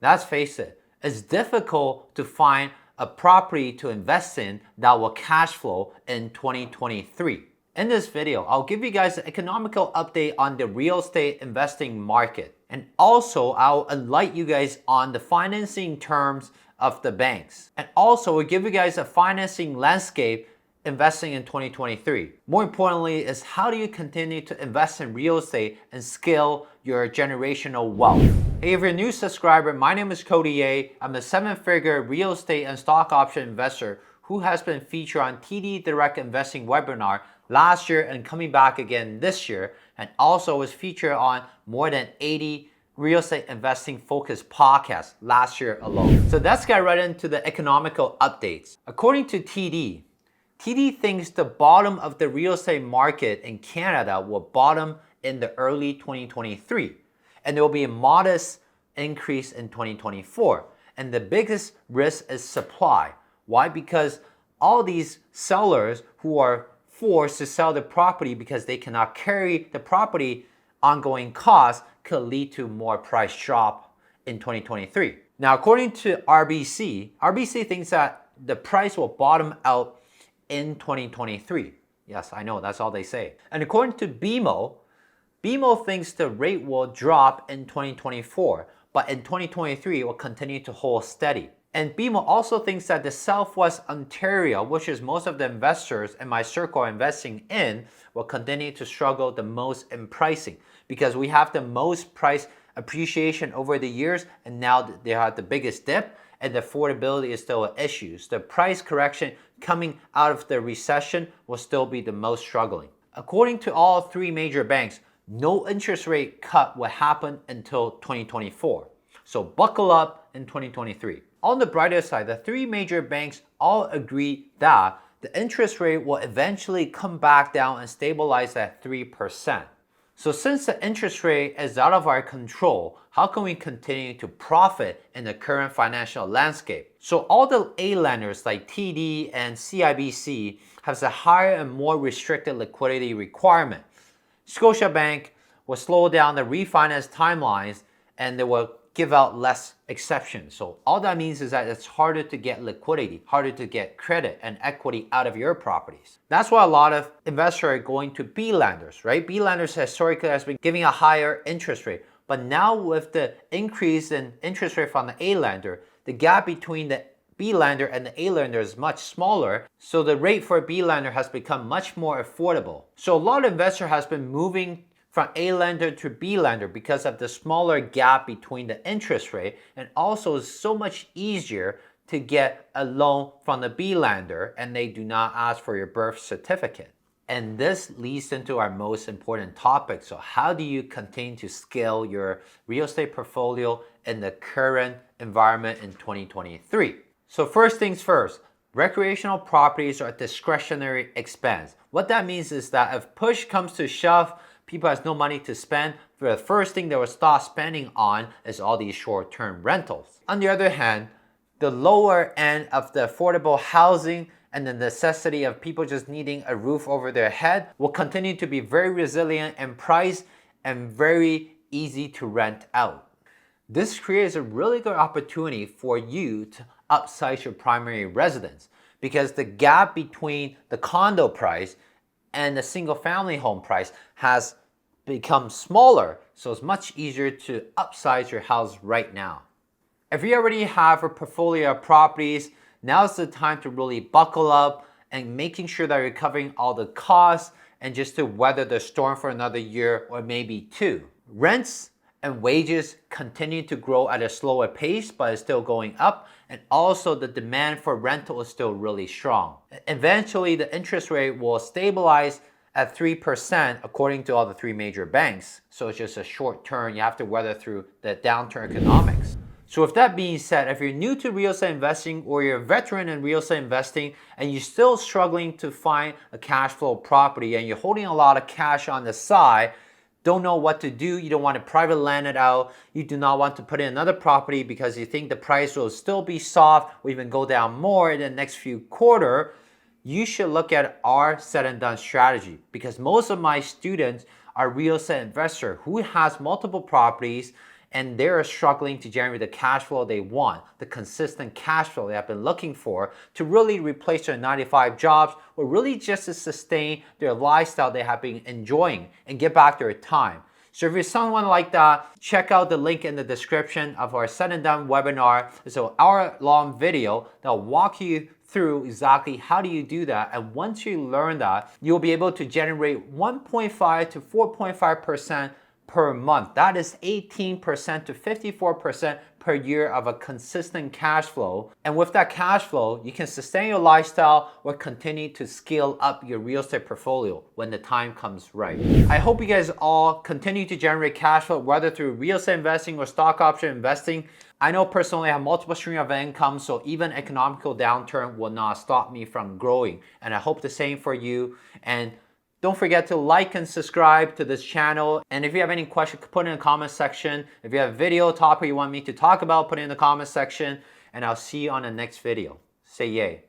Let's face it, it's difficult to find a property to invest in that will cash flow in 2023. In this video, I'll give you guys an economical update on the real estate investing market. And also, I'll enlighten you guys on the financing terms of the banks. And also, we'll give you guys a financing landscape investing in 2023. More importantly is how do you continue to invest in real estate and scale your generational wealth. Hey, if you're a new subscriber, my name is Cody Ye. I'm a 7-figure real estate and stock option investor who has been featured on TD Direct Investing webinar last year and coming back again this year, and also was featured on more than 80 real estate investing focused podcasts last year alone. So let's get right into the economical updates. According to TD thinks the bottom of the real estate market in Canada will bottom in the early 2023, and there will be a modest increase in 2024. And the biggest risk is supply. Why? Because all these sellers who are forced to sell the property because they cannot carry the property ongoing costs could lead to more price drop in 2023. Now, according to RBC thinks that the price will bottom out in 2023. Yes, I know, that's all they say. And according to BMO thinks the rate will drop in 2024, but in 2023 it will continue to hold steady. And BMO also thinks that the Southwest Ontario, which is most of the investors in my circle are investing in, will continue to struggle the most in pricing because we have the most price appreciation over the years, and now they have the biggest dip, and the affordability is still an issue. So the price correction coming out of the recession will still be the most struggling. According to all three major banks, no interest rate cut will happen until 2024. So buckle up in 2023. On the brighter side, the three major banks all agree that the interest rate will eventually come back down and stabilize at 3%. So since the interest rate is out of our control, how can we continue to profit in the current financial landscape? So all the A lenders like TD and CIBC has a higher and more restricted liquidity requirement. Scotiabank will slow down the refinance timelines and they will give out less exceptions. So all that means is that it's harder to get liquidity, harder to get credit and equity out of your properties. That's why a lot of investors are going to B lenders, right? B lenders historically has been giving a higher interest rate. But now with the increase in interest rate from the A lender, the gap between the B lender and the A lender is much smaller. So the rate for a B lender has become much more affordable. So a lot of investors has been moving from A lender to B lender because of the smaller gap between the interest rate, and also it's so much easier to get a loan from the B lender and they do not ask for your birth certificate. And this leads into our most important topic. So how do you continue to scale your real estate portfolio in the current environment in 2023? So first things first, recreational properties are a discretionary expense. What that means is that if push comes to shove, people has no money to spend, the first thing they will start spending on is all these short-term rentals. On the other hand, the lower end of the affordable housing and the necessity of people just needing a roof over their head will continue to be very resilient in price and very easy to rent out. This creates a really good opportunity for you to upsize your primary residence because the gap between the condo price and the single family home price has become smaller, so it's much easier to upsize your house right now. If you already have a portfolio of properties, now's the time to really buckle up and making sure that you're covering all the costs and just to weather the storm for another year or maybe two. Rents and wages continue to grow at a slower pace, but it's still going up, and also the demand for rental is still really strong. Eventually, the interest rate will stabilize at 3% according to all the three major banks. So it's just a short term, you have to weather through the downturn economics. So with that being said, if you're new to real estate investing or you're a veteran in real estate investing and you're still struggling to find a cash flow property and you're holding a lot of cash on the side, don't know what to do, you don't want to private land it out, you do not want to put in another property because you think the price will still be soft or even go down more in the next few quarters, you should look at our said and done strategy because most of my students are real estate investors who has multiple properties and they're struggling to generate the cash flow they want, the consistent cash flow they have been looking for to really replace their 9-to-5 jobs or really just to sustain their lifestyle they have been enjoying and get back their time. So if you're someone like that, check out the link in the description of our Said and Done webinar. It's an hour-long video that'll walk you through exactly how do you do that. And once you learn that, you'll be able to generate 1.5 to 4.5% per month. That is 18% to 54% per year of a consistent cash flow. And with that cash flow, you can sustain your lifestyle or continue to scale up your real estate portfolio when the time comes right. I hope you guys all continue to generate cash flow, whether through real estate investing or stock option investing. I know personally I have multiple streams of income, so even economical downturn will not stop me from growing. And I hope the same for you. And don't forget to like and subscribe to this channel. And if you have any questions, put it in the comment section. If you have a video topic you want me to talk about, put it in the comment section. And I'll see you on the next video. Say yay.